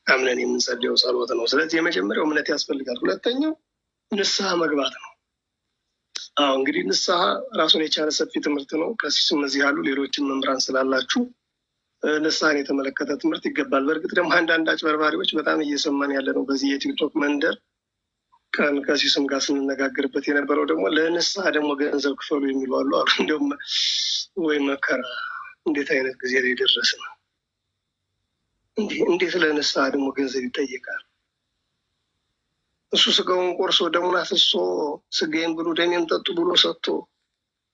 አምነን የምንጸልየው ጸሎት ነው። ስለዚህ የመጀመሪያው እምነት ያስፈልጋል። ሁለተኛው ንስሐ መግባት ነው። እንግዲህ ንስሐ ራሱን የቻለ ሰፊ ትምህርት ነው። ቀሲስም እዚህ ያሉ ሌሎችን መምህራን ስላላችሁ ንስሐን የተመለከተ ትምህርት ይገባል። በእርግጥ ደግሞ አንዳንድ አጭበርባሪዎች በጣም እየሰማን ያለ ነው። በዚህ የቲክቶክ መንደር ቀን ቀሲስም ጋር ስንነጋገርበት የነበረው ደግሞ ለንስሐ ደግሞ ገንዘብ ክፈሉ የሚሉ አሉ። እንደውም ወይ መከራ! እንዴት አይነት ጊዜ ላይ ደረስን! እንዴት ለንስሐ ደግሞ ገንዘብ ይጠይቃል? እሱ ስጋውን ቆርሶ ደሙን አፍሶ ስጋዬን ብሉ ደሜን ጠጡ ብሎ ሰጥቶ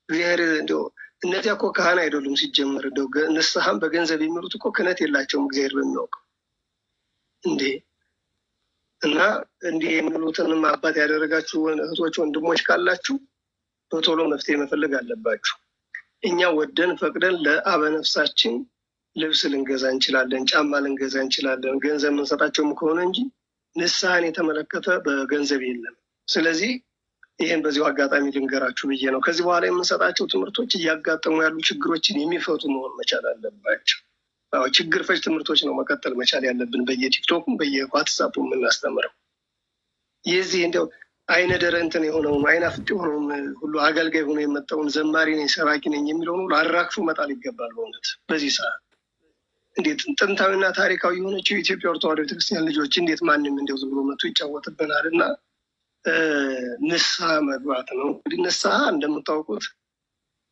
እግዚአብሔር እንደው እነዚያ እኮ ካህን አይደሉም ሲጀመር። እንደው ንስሐም በገንዘብ የሚሉት እኮ ክህነት የላቸውም እግዚአብሔር በሚያውቀው እንዴ። እና እንዲህ የሚሉትንም አባት ያደረጋችሁ እህቶች ወንድሞች ካላችሁ በቶሎ መፍትሄ መፈለግ አለባችሁ። እኛ ወደን ፈቅደን ለአበነፍሳችን ልብስ ልንገዛ እንችላለን፣ ጫማ ልንገዛ እንችላለን፣ ገንዘብ የምንሰጣቸውም ከሆነ እንጂ ንስሐን የተመለከተ በገንዘብ የለም። ስለዚህ ይህን በዚሁ አጋጣሚ ልንገራችሁ ብዬ ነው። ከዚህ በኋላ የምንሰጣቸው ትምህርቶች እያጋጠሙ ያሉ ችግሮችን የሚፈቱ መሆን መቻል አለባቸው። ችግር ፈች ትምህርቶች ነው መቀጠል መቻል ያለብን። በየቲክቶኩም በየዋትሳፑ የምናስተምረው የዚህ እንደው አይነ ደረንትን የሆነውን አይነ ፍጥ የሆነውን ሁሉ አገልጋይ ሆኖ የመጣውን ዘማሪ ነኝ ሰባኪ ነኝ የሚለውን ሁሉ አራግፎ መጣል ይገባል። በእውነት በዚህ ሰዓት እንዴት ጥንታዊና ታሪካዊ የሆነችው የኢትዮጵያ ኦርቶዶክስ ተዋሕዶ ቤተክርስቲያን ልጆች እንዴት ማንም እንደው ዝም ብሎ መጥቶ ይጫወትብናል? እና ንስሐ መግባት ነው። እንግዲህ ንስሐ እንደምታውቁት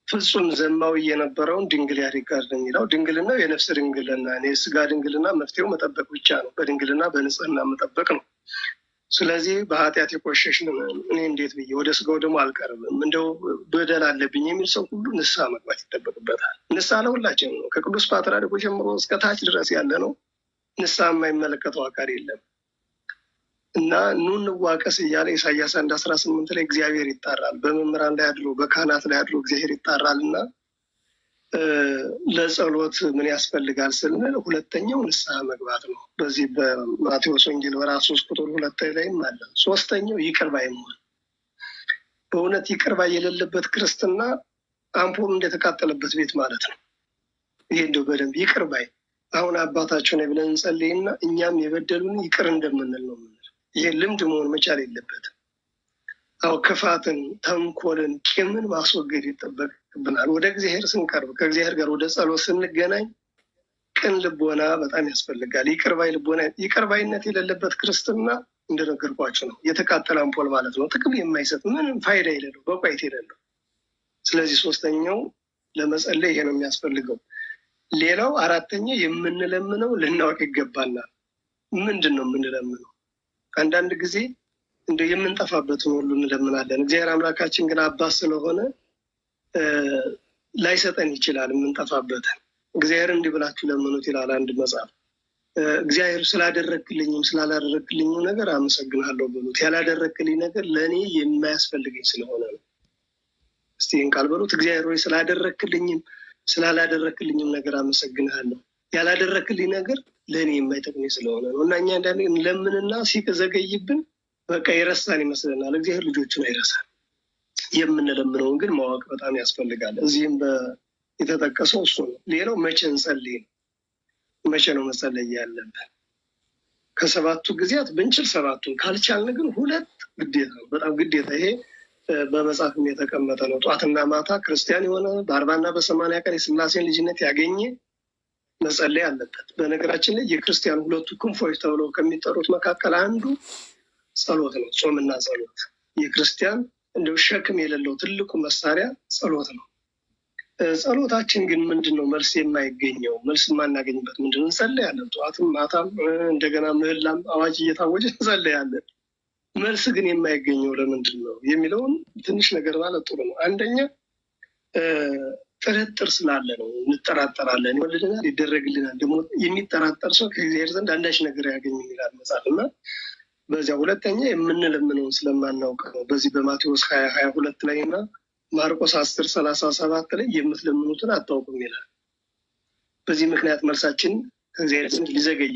ፍጹም ዘማዊ የነበረውን ድንግል ያድርጋል ነው የሚለው። ድንግልና የነፍስ ድንግልና፣ የስጋ ድንግልና መፍትሄው መጠበቅ ብቻ ነው። በድንግልና በንጽህና መጠበቅ ነው። ስለዚህ በኃጢአት የቆሸሽን እኔ እንዴት ብዬ ወደ ስጋው ደግሞ አልቀርብም እንደው በደል አለብኝ የሚል ሰው ሁሉ ንስሐ መግባት ይጠበቅበታል። ንስሐ ለሁላችን ነው። ከቅዱስ ፓትርያርኩ ጀምሮ እስከ ታች ድረስ ያለ ነው። ንስሐ የማይመለከተው አካል የለም። እና ኑ እንዋቀስ እያለ ኢሳያስ 1:18 ላይ እግዚአብሔር ይጣራል። በመምህራን ላይ አድሮ በካህናት ላይ አድሮ እግዚአብሔር ይጣራል። እና ለጸሎት ምን ያስፈልጋል ስንል ሁለተኛው ንስሐ መግባት ነው። በዚህ በማቴዎስ ወንጌል ምዕራፍ 3:2 ላይም አለ። ሶስተኛው ይቅር ባይ መሆን። በእውነት ይቅር ባይ የሌለበት ክርስትና አምፖል እንደተቃጠለበት ቤት ማለት ነው። ይሄ እንደው በደንብ ይቅር ባይ አሁን አባታቸው ነው ብለን እንጸልይና እኛም የበደሉን ይቅር እንደምንል ነው። ይሄ ልምድ መሆን መቻል የለበትም። ክፋትን፣ ተንኮልን፣ ቂምን ማስወገድ ይጠበቅብናል። ወደ እግዚአብሔር ስንቀርብ ከእግዚአብሔር ጋር ወደ ጸሎት ስንገናኝ ቅን ልቦና በጣም ያስፈልጋል። ይቅር ባይ ልቦና። ይቅር ባይነት የሌለበት ክርስትና እንደነገርኳቸው ነው የተቃጠለ አምፖል ማለት ነው። ጥቅም የማይሰጥ ምንም ፋይዳ የሌለው በቋይት የሌለው። ስለዚህ ሶስተኛው ለመጸለይ ይሄ ነው የሚያስፈልገው። ሌላው አራተኛ የምንለምነው ልናውቅ ይገባናል። ምንድን ነው የምንለምነው? አንዳንድ ጊዜ እንደ የምንጠፋበትን ሁሉ እንለምናለን። እግዚአብሔር አምላካችን ግን አባት ስለሆነ ላይሰጠን ይችላል የምንጠፋበትን። እግዚአብሔር እንዲህ ብላችሁ ለምኑት ይላል አንድ መጽሐፍ። እግዚአብሔር ስላደረግክልኝም ስላላደረግክልኝም ነገር አመሰግናለሁ ብሉት። ያላደረግክልኝ ነገር ለእኔ የማያስፈልገኝ ስለሆነ ነው። እስቲ ይህን ቃል በሉት። እግዚአብሔር ሆይ ስላደረግክልኝም ስላላደረግክልኝም ነገር አመሰግናለሁ። ያላደረግክልኝ ነገር ለእኔ የማይጠቅመኝ ስለሆነ ነው። እና እኛ አንዳንዴ እንለምንና ሲዘገይብን በቃ ይረሳን ይመስለናል። እግዚአብሔር ልጆቹን አይረሳል። የምንለምነውን ግን ማወቅ በጣም ያስፈልጋል። እዚህም የተጠቀሰው እሱ ነው። ሌላው መቼ እንጸልይ ነው። መቼ ነው መጸለይ ያለብን? ከሰባቱ ጊዜያት ብንችል ሰባቱን፣ ካልቻልን ግን ሁለት ግዴታ ነው። በጣም ግዴታ። ይሄ በመጽሐፍም የተቀመጠ ነው። ጧትና ማታ ክርስቲያን የሆነ በ40 እና በ80 ቀን የሥላሴን ልጅነት ያገኘ መጸለይ አለበት። በነገራችን ላይ የክርስቲያን ሁለቱ ክንፎች ተብለው ከሚጠሩት መካከል አንዱ ጸሎት ነው። ጾምና ጸሎት የክርስቲያን እንደው ሸክም የሌለው ትልቁ መሳሪያ ጸሎት ነው። ጸሎታችን ግን ምንድን ነው? መልስ የማይገኘው መልስ የማናገኝበት ምንድን ነው? እንጸለያለን፣ ጠዋትም ማታም፣ እንደገና ምህላም አዋጅ እየታወጀ እንጸለያለን። መልስ ግን የማይገኘው ለምንድን ነው የሚለውን ትንሽ ነገር ማለት ጥሩ ነው። አንደኛ ጥርጥር ስላለ ነው። እንጠራጠራለን። ይወልድናል፣ ይደረግልናል። ደግሞ የሚጠራጠር ሰው ከእግዚአብሔር ዘንድ አንዳች ነገር ያገኝ ይላል መጽሐፍ። እና በዚያ ሁለተኛ የምንለምነውን ስለማናውቅ ነው። በዚህ በማቴዎስ 20:22 ላይ እና ማርቆስ 10:37 ላይ የምትለምኑትን አታውቁም ይላል። በዚህ ምክንያት መልሳችን ከእግዚአብሔር ዘንድ ሊዘገይ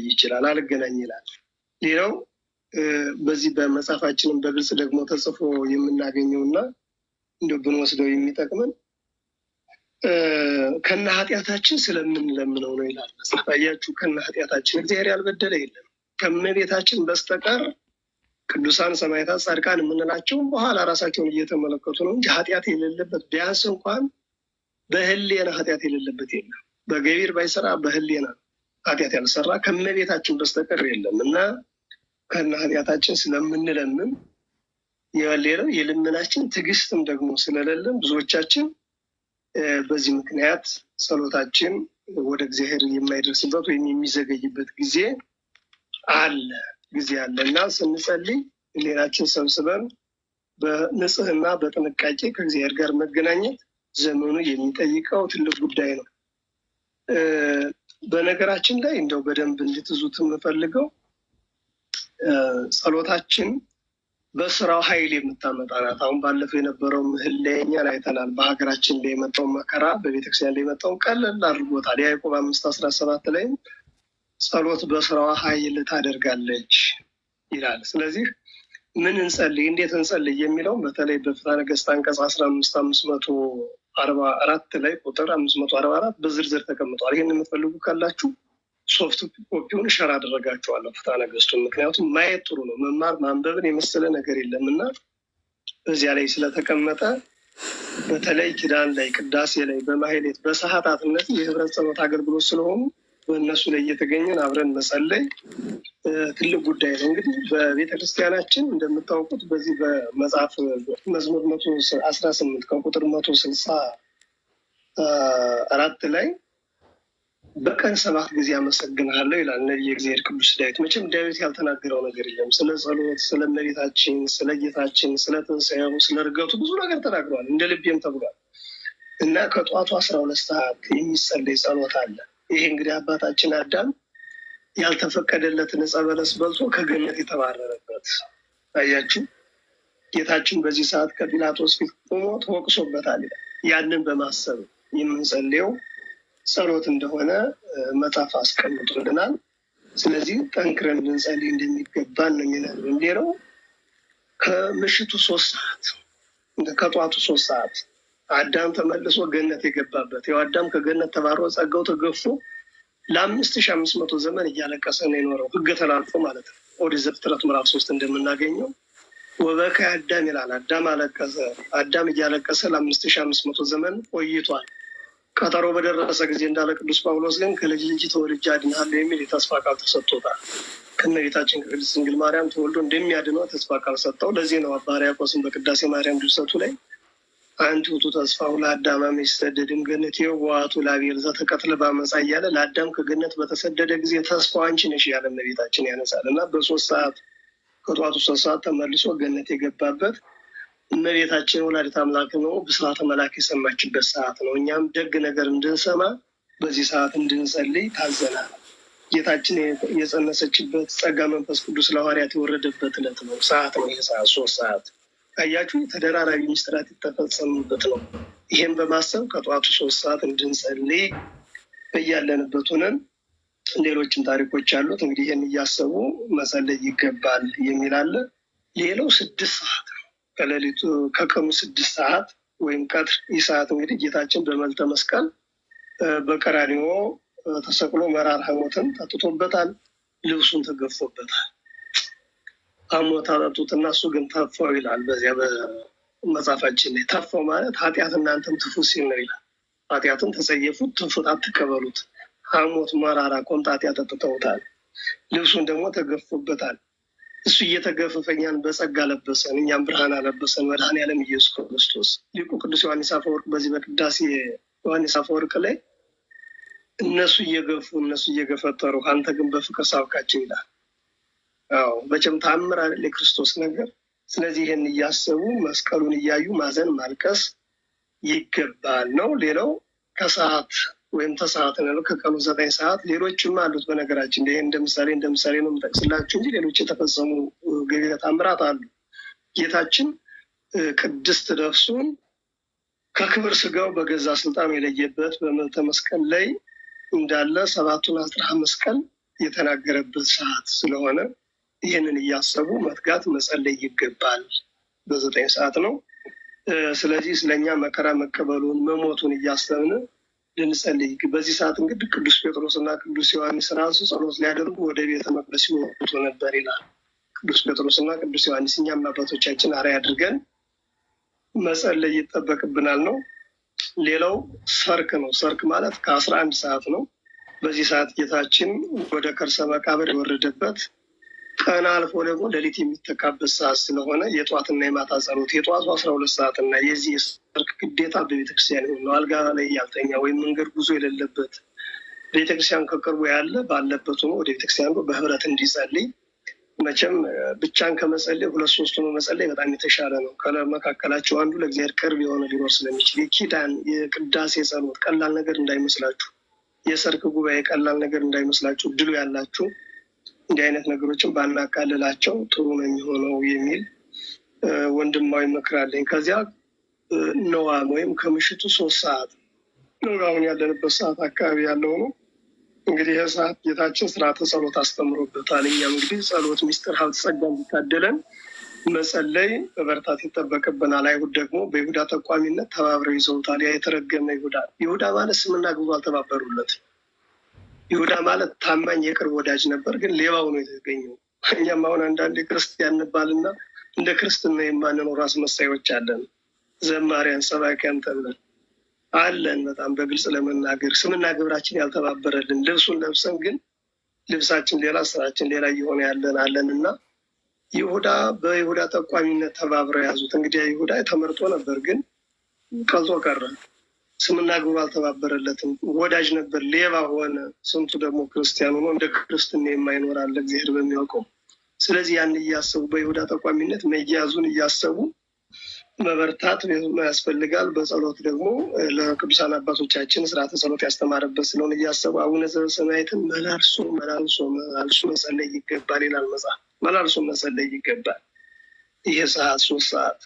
ይችላል፣ አልገናኝ ይላል። ሌላው በዚህ በመጽሐፋችንም በግልጽ ደግሞ ተጽፎ የምናገኘውና እንደው ብንወስደው የሚጠቅመን ከነ ኃጢአታችን ስለምንለምነው ነው ይላል መጽሐፍ። አያችሁ፣ ከነ ኃጢአታችን እግዚአብሔር ያልበደለ የለም ከእመቤታችን በስተቀር። ቅዱሳን ሰማዕታት፣ ጻድቃን የምንላቸው በኋላ ራሳቸውን እየተመለከቱ ነው እንጂ ኃጢአት የሌለበት ቢያንስ እንኳን በህሊና ኃጢአት የሌለበት የለም። በገቢር ባይሰራ በህሊና ኃጢአት ያልሰራ ከእመቤታችን በስተቀር የለም እና ከነ ኃጢአታችን ስለምንለምን የሌለው የልመናችን ትዕግስትም ደግሞ ስለሌለን ብዙዎቻችን በዚህ ምክንያት ጸሎታችን ወደ እግዚአብሔር የማይደርስበት ወይም የሚዘገይበት ጊዜ አለ እና ስንጸልይ ሌላችን ሰብስበን በንጽህና በጥንቃቄ ከእግዚአብሔር ጋር መገናኘት ዘመኑ የሚጠይቀው ትልቅ ጉዳይ ነው። በነገራችን ላይ እንደው በደንብ እንድትዙት የምፈልገው ጸሎታችን በስራው ኃይል የምታመጣ ናት። አሁን ባለፈው የነበረው ምህለኛን አይተናል። በሀገራችን ላይ የመጣው መከራ በቤተክርስቲያን ላይ የመጣው ቀለል አድርጎታል። ያዕቆብ 5:17 ላይ ጸሎት በስራዋ ኃይል ታደርጋለች ይላል። ስለዚህ ምን እንጸልይ፣ እንዴት እንጸልይ የሚለው በተለይ በፍትሐ ነገሥት አንቀጽ 15 544 ላይ ቁጥር 544 በዝርዝር ተቀምጧል። ይህን የምትፈልጉ ካላችሁ ሶፍት ኮፒውን ሸር አደረጋችኋለሁ ፍትሐ ነገሥቱን። ምክንያቱም ማየት ጥሩ ነው፣ መማር ማንበብን የመሰለ ነገር የለም እና በዚያ ላይ ስለተቀመጠ በተለይ ኪዳን ላይ፣ ቅዳሴ ላይ፣ በማህሌት በሰዓታትነት የህብረት ጸሎት አገልግሎት ስለሆኑ በእነሱ ላይ እየተገኘን አብረን መጸለይ ትልቅ ጉዳይ ነው። እንግዲህ በቤተክርስቲያናችን እንደምታውቁት በዚህ በመጽሐፍ መዝሙር 118 ከቁጥር 164 ላይ በቀን 7 ጊዜ አመሰግንሃለሁ ይላል ነቢየ እግዚአብሔር ቅዱስ ዳዊት። መቼም ዳዊት ያልተናገረው ነገር የለም። ስለ ጸሎት፣ ስለ እመቤታችን፣ ስለ ጌታችን፣ ስለ ትንሣኤው፣ ስለ ዕርገቱ ብዙ ነገር ተናግሯል። እንደ ልቤም ተብሏል እና ከጧቱ 12 ሰዓት የሚጸለይ ጸሎት አለ። ይሄ እንግዲህ አባታችን አዳም ያልተፈቀደለትን ዕፀ በለስ በልቶ ከገነት የተባረረበት። አያችሁ፣ ጌታችን በዚህ ሰዓት ከጲላጦስ ፊት ቆሞ ተወቅሶበታል። ያንን በማሰብ የምንጸልየው ጸሎት እንደሆነ መጽሐፍ አስቀምጦልናል። ስለዚህ ጠንክረን ልንጸልይ እንደሚገባን ነው የሚነግረን። ሌላው ከምሽቱ 3 ሰዓት ከጧቱ 3 ሰዓት አዳም ተመልሶ ገነት የገባበት። ያው አዳም ከገነት ተባሮ ጸጋው ተገፎ ለ5500 ዘመን እያለቀሰ ነው የኖረው፣ ሕግ ተላልፎ ማለት ነው። ኦሪት ዘፍጥረት ምዕራፍ 3 እንደምናገኘው ወበከ አዳም ይላል። አዳም አለቀሰ። አዳም እያለቀሰ ለ5500 ዘመን ቆይቷል። ቀጠሮ በደረሰ ጊዜ እንዳለ ቅዱስ ጳውሎስ ግን ከልጅ ልጅ ተወልጄ አድንሃለሁ የሚል የተስፋ ቃል ተሰጥቶታል። ከእመቤታችን ከቅድስት ድንግል ማርያም ተወልዶ እንደሚያድነው ተስፋ ቃል ሰጠው። ለዚህ ነው አባ ሕርያቆስም በቅዳሴ ማርያም ድርሰቱ ላይ አንቲ ውእቱ ተስፋሁ ለአዳም አመ ይሰደድ እምገነትዮ ወአቱ ለአብኤል ዘተቀትለ በአመፃ እያለ ለአዳም ከገነት በተሰደደ ጊዜ ተስፋው አንቺ ነሽ ያለ እመቤታችን ያነሳል እና በ3 ሰዓት ከጠዋቱ 3 ሰዓት ተመልሶ ገነት የገባበት እመቤታችን ወላዲተ አምላክ ነው። ብስራተ መልአክ የሰማችበት ሰዓት ነው። እኛም ደግ ነገር እንድንሰማ በዚህ ሰዓት እንድንጸልይ ታዘናል። ጌታችን የጸነሰችበት ጸጋ መንፈስ ቅዱስ ለሐዋርያት የወረደበት ዕለት ነው፣ ሰዓት ነው። የሰዓት 3 ሰዓት አያችሁ፣ ተደራራቢ ምስጢራት የተፈጸሙበት ነው። ይሄን በማሰብ ከጠዋቱ 3 ሰዓት እንድንጸልይ በያለንበት ሆነን ሌሎችም ታሪኮች አሉት። እንግዲህ ይህን እያሰቡ መጸለይ ይገባል የሚል አለ። ሌላው 6 ሰዓት ነው። ከሌሊቱ ከቀኑ 6 ሰዓት ወይም ቀትር። ይህ ሰዓት እንግዲህ ጌታችን በመልዕልተ መስቀል በቀራንዮ ተሰቅሎ መራራ ሐሞትን ጠጥቶበታል፣ ልብሱን ተገፎበታል። ሐሞት አጠጡትና እሱ ግን ተፋው ይላል። በዚያ በመጽሐፋችን ላይ ተፋው ማለት ኃጢአት እናንተም ትፉ ሲል ነው ይላል። ኃጢአትን ተጸየፉት፣ ትፉት፣ አትቀበሉት። ሐሞት መራራ ቆምጣጤ አጠጥተውታል፣ ልብሱን ደግሞ ተገፎበታል። እሱ እየተገፈፈ እኛን በጸጋ ለበሰን፣ እኛም ብርሃን አለበሰን። መድኃኔዓለም ኢየሱስ ክርስቶስ ሊቁ ቅዱስ ዮሐንስ አፈወርቅ በዚህ በቅዳሴ ዮሐንስ አፈወርቅ ላይ እነሱ እየገፉ እነሱ እየገፈተሩ አንተ ግን በፍቅር ሳብካቸው ይላል። አዎ መቼም ተአምር አይደል የክርስቶስ ነገር። ስለዚህ ይህን እያሰቡ መስቀሉን እያዩ ማዘን ማልቀስ ይገባል ነው። ሌላው ከሰዓት ወይም ተሰዓት ነው፣ ከቀኑ 9 ሰዓት። ሌሎችም አሉት በነገራችን ላይ እንደ ምሳሌ ነው የምጠቅስላችሁ እንጂ ሌሎች የተፈጸሙ ገቢረ ተአምራት አሉ። ጌታችን ቅድስት ነፍሱን ከክብር ስጋው በገዛ ስልጣኑ የለየበት በመልዕልተ መስቀል ላይ እንዳለ 7ቱን አጽርሐ መስቀል የተናገረበት ሰዓት ስለሆነ ይህንን እያሰቡ መትጋት መጸለይ ይገባል። በ9 ሰዓት ነው። ስለዚህ ስለኛ መከራ መቀበሉን መሞቱን እያሰብን ልንጸልይ በዚህ ሰዓት እንግዲህ ቅዱስ ጴጥሮስና ቅዱስ ዮሐንስ ራሱ ጸሎት ሊያደርጉ ወደ ቤተ መቅደስ ይወጡ ነበር ይላል። ቅዱስ ጴጥሮስና ቅዱስ ዮሐንስ እኛም አባቶቻችን አርአያ አድርገን መጸለይ ይጠበቅብናል ነው። ሌላው ሰርክ ነው። ሰርክ ማለት ከ11 ሰዓት ነው። በዚህ ሰዓት ጌታችን ወደ ከርሰ መቃብር የወረደበት ቀን አልፎ ደግሞ ሌሊት የሚተካበት ሰዓት ስለሆነ የጧትና የማታ ጸሎት የጧቱ 12 ሰዓት እና የዚህ ሰርክ ግዴታ በቤተክርስቲያን ነው። አልጋ ላይ ያልተኛ ወይም መንገድ ጉዞ የሌለበት ቤተክርስቲያን ከቅርቡ ያለ ባለበት ሆኖ ወደ ቤተክርስቲያን በህብረት እንዲጸልይ። መቼም ብቻን ከመጸለይ 2-3 ሆኖ መጸለይ በጣም የተሻለ ነው። ከመካከላቸው አንዱ ለእግዚአብሔር ቅርብ የሆነ ሊኖር ስለሚችል የኪዳን የቅዳሴ ጸሎት ቀላል ነገር እንዳይመስላችሁ፣ የሰርክ ጉባኤ ቀላል ነገር እንዳይመስላችሁ፣ ድሉ ያላችሁ እንዲህ አይነት ነገሮችን ባናቃልላቸው ጥሩ ነው የሚሆነው የሚል ወንድማዊ ምክር አለኝ። ከዚያ ነዋም ወይም ከምሽቱ 3 ሰዓት ነው አሁን ያለንበት ሰዓት አካባቢ ያለው ነው። እንግዲህ ይህ ሰዓት ጌታችን ስርዓተ ጸሎት አስተምሮበታል። እኛም እንግዲህ ጸሎት ሚስጥር ሀብት ጸጋ እንዲታደለን መጸለይ በበርታት ይጠበቅብናል። አይሁድ ደግሞ በይሁዳ ተቋሚነት ተባብረው ይዘውታል። ያ የተረገመ ይሁዳ ማለት ስምና ግብሩ አልተባበሩለት። ይሁዳ ማለት ታማኝ የቅርብ ወዳጅ ነበር፣ ግን ሌባው ነው የተገኘው። እኛም አሁን አንዳንድ ክርስቲያን እንባልና እንደ ክርስትና የማንኖር አስመሳዮች አለን። ዘማሪያን፣ ሰባኪያን ተብለን አለን። በጣም በግልጽ ለመናገር ስምና ግብራችን ያልተባበረልን ልብሱን ለብሰን ግን ልብሳችን ሌላ ስራችን ሌላ እየሆነ ያለን አለን እና ይሁዳ በይሁዳ ጠቋሚነት ተባብረው ያዙት። እንግዲህ ይሁዳ ተመርጦ ነበር፣ ግን ቀልጦ ቀረ። ስምና ግብሩ አልተባበረለትም። ወዳጅ ነበር፣ ሌባ ሆነ። ስንቱ ደግሞ ክርስቲያኑ ነው እንደ ክርስትና የማይኖር አለ እግዚአብሔር በሚያውቀው። ስለዚህ ያን እያሰቡ በይሁዳ ጠቋሚነት መያዙን እያሰቡ መበርታት ያስፈልጋል። በጸሎት ደግሞ ለቅዱሳን አባቶቻችን ስርዓተ ጸሎት ያስተማረበት ስለሆነ እያሰቡ አቡነ ዘበሰማያትን መላልሶ መጸለይ ይገባል ይላል መጽሐፍ። መላልሶ መጸለይ ይገባል። ይሄ ሰዓት 3 ሰዓት።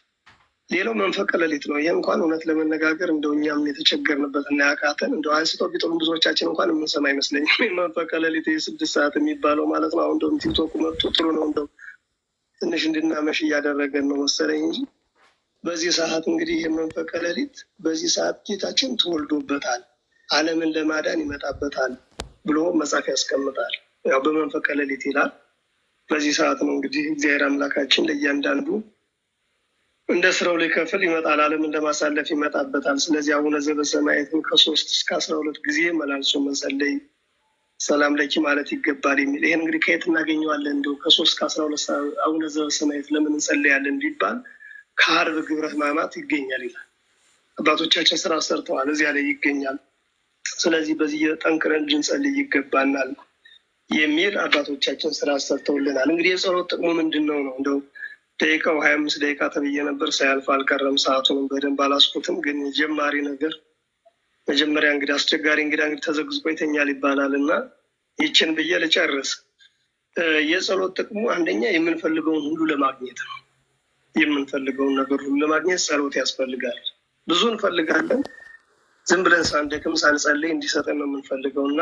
ሌላው መንፈቀ ሌሊት ነው። ይህ እንኳን እውነት ለመነጋገር እንደው እኛም የተቸገርንበት እና ያቃተን እንደው አንስተው ቢጥሉም ብዙዎቻችን እንኳን የምንሰማ አይመስለኝም። መንፈቀ ሌሊት 6 ሰዓት የሚባለው ማለት ነው። አሁን እንደውም ቲክቶክ መጥቶ ጥሩ ነው እንደው ትንሽ እንድናመሽ እያደረገን ነው መሰለኝ እንጂ በዚህ ሰዓት እንግዲህ የመንፈቀ ሌሊት በዚህ ሰዓት ጌታችን ተወልዶበታል፣ ዓለምን ለማዳን ይመጣበታል ብሎ መጽሐፍ ያስቀምጣል። ያው በመንፈቀ ሌሊት ይላል። በዚህ ሰዓት ነው እንግዲህ እግዚአብሔር አምላካችን ለእያንዳንዱ እንደ ስራው ሊከፍል ይመጣል፣ ዓለምን ለማሳለፍ ይመጣበታል። ስለዚህ አቡነ ዘበሰማያትን ከ3 እስከ 12 ጊዜ መላልሶ መጸለይ ሰላም ለኪ ማለት ይገባል የሚል ይህን እንግዲህ ከየት እናገኘዋለን? እንደው ከ3 እስከ 12 አቡነ ዘበሰማያት ለምን እንጸለያለን ቢባል ከዓርብ ግብረ ሕማማት ይገኛል ይላል። አባቶቻችን ስራ ሰርተዋል፣ እዚያ ላይ ይገኛል። ስለዚህ በዚህ ጠንክረን እንድንጸልይ ይገባናል የሚል አባቶቻችን ስራ ሰርተውልናል። እንግዲህ የጸሎት ጥቅሙ ምንድን ነው? እንደው ደቂቃው 25 ደቂቃ ተብዬ ነበር፣ ሳያልፍ አልቀረም። ሰዓቱንም በደንብ አላስኩትም፣ ግን ጀማሪ ነገር መጀመሪያ እንግዲህ አስቸጋሪ እንግዲህ ተዘግዝቆ ይተኛል ይባላል እና ይችን ብዬ ልጨርስ። የጸሎት ጥቅሙ አንደኛ የምንፈልገውን ሁሉ ለማግኘት ነው። የምንፈልገውን ነገር ሁሉ ለማግኘት ጸሎት ያስፈልጋል። ብዙ እንፈልጋለን፣ ዝም ብለን ሳንደክም ሳንጸልይ እንዲሰጠን ነው የምንፈልገው እና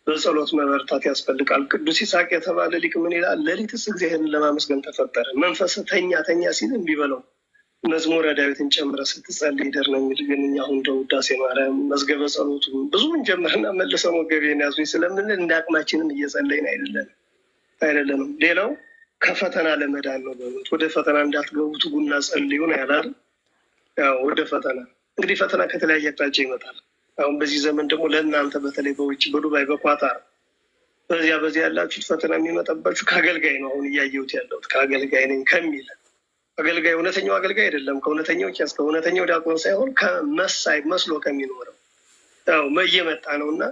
በጸሎት መበርታት ያስፈልጋል። ቅዱስ ይስሐቅ የተባለ ሊቅ ምን ይላል? ሌሊትስ እግዚአብሔርን ለማመስገን ተፈጠረ፣ መንፈስ ተኛ ሲል እምቢ በለው፣ መዝሙረ ዳዊትን ጨምረህ ስትጸልይ ይደር ነው የሚል። ግን እኛ አሁን እንደ ውዳሴ ማርያም መዝገበ ጸሎቱ ብዙ እንጀምርና መልሰው ወገቤን ያዙኝ ስለምንል እንደ አቅማችንም እየጸለይን አይደለንም። ሌላው ከፈተና ለመዳን ነው። በእውነት ወደ ፈተና እንዳትገቡ ትጉና ጸልዩ ነው ያላል። ያው ወደ ፈተና እንግዲህ ፈተና ከተለያየ አቅጣጫ ይመጣል። አሁን በዚህ ዘመን ደግሞ ለእናንተ በተለይ በውጭ በዱባይ በኳታር በዚያ ያላችሁት ፈተና የሚመጣባችሁ ከአገልጋይ ነው። አሁን እያየሁት ያለሁት ከአገልጋይ ነኝ ከሚል አገልጋይ እውነተኛው አገልጋይ አይደለም፣ ከእውነተኛው ቄስ ከእውነተኛው ዲያቆን ሳይሆን ከመሳይ መስሎ ከሚኖረው ያው እየመጣ ነው እና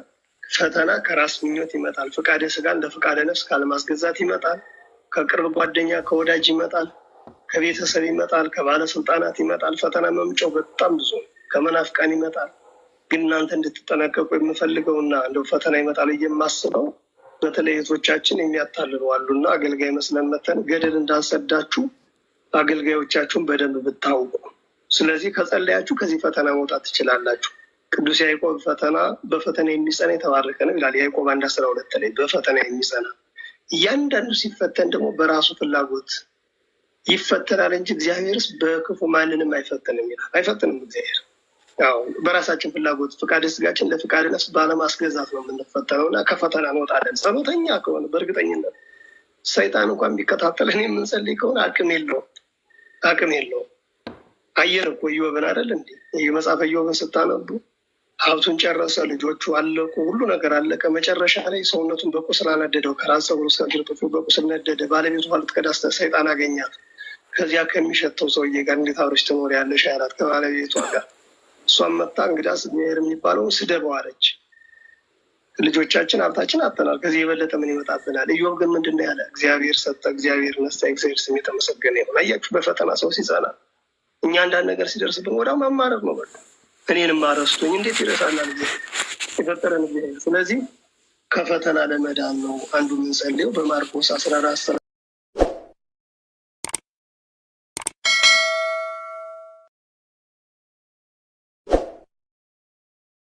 ፈተና ከራስ ምኞት ይመጣል። ፍቃደ ስጋ እንደ ፍቃደ ነፍስ ካለማስገዛት ይመጣል። ከቅርብ ጓደኛ ከወዳጅ ይመጣል፣ ከቤተሰብ ይመጣል፣ ከባለስልጣናት ይመጣል። ፈተና መምጫው በጣም ብዙ ከመናፍቃን ይመጣል። ግን እናንተ እንድትጠነቀቁ የምፈልገውና እንደው ፈተና ይመጣል የማስበው በተለይ እህቶቻችን የሚያታልሉ አሉና አገልጋይ መስለን መተን ገደል እንዳንሰዳችሁ አገልጋዮቻችሁን በደንብ ብታውቁ። ስለዚህ ከጸለያችሁ ከዚህ ፈተና መውጣት ትችላላችሁ። ቅዱስ ያዕቆብ በፈተና የሚጸና የተባረከ ነው ይላል። ያዕቆብ 1:12 ላይ በፈተና የሚጸና እያንዳንዱ ሲፈተን ደግሞ በራሱ ፍላጎት ይፈተናል እንጂ እግዚአብሔርስ በክፉ ማንንም አይፈትንም ይላል። አይፈትንም እግዚአብሔር። ያው በራሳችን ፍላጎት ፍቃደ ስጋችን ለፍቃደ ነፍስ ባለማስገዛት ነው የምንፈተነው እና ከፈተና እንወጣለን። ጸሎተኛ ከሆነ በእርግጠኝነት ሰይጣን እንኳን ቢከታተለን የምንጸልይ ከሆነ አቅም የለውም። አየር እኮ ኢዮብን አይደል እንዴ? የመጽሐፈ ኢዮብን ስታነቡ ሀብቱን ጨረሰ፣ ልጆቹ አለቁ፣ ሁሉ ነገር አለቀ። መጨረሻ ላይ ሰውነቱን በቁስል አነደደው። ከራስ ፀጉሩ እስከ እግር ጥፍሩ በቁስል ነደደ። ባለቤቱ ልትቀዳ ሰይጣን አገኛት። ከዚያ ከሚሸተው ሰውዬ ጋር እንዴት አብረሽ ትኖሪያለሽ አላት፣ ከባለቤቷ ጋር። እሷም መጣ እንግዲያስ እግዚአብሔር የሚባለውን ስደበው አለች። ልጆቻችን ሀብታችን አጥተናል፣ ከዚህ የበለጠ ምን ይመጣብናል? ኢዮብ ግን ምንድን ነው ያለ? እግዚአብሔር ሰጠ፣ እግዚአብሔር ነሳ፣ እግዚአብሔር ስም የተመሰገነ ይሁን። አያችሁ፣ በፈተና ሰው ሲጸና፣ እኛ አንዳንድ ነገር ሲደርስብን ወዲያው ማማረር ነው። በቃ እኔንም አረስቶኝ እንዴት ይረሳናል? የፈጠረን እግዚአብሔር። ስለዚህ ከፈተና ለመዳን ነው አንዱ የምንጸልየው በማርቆስ 14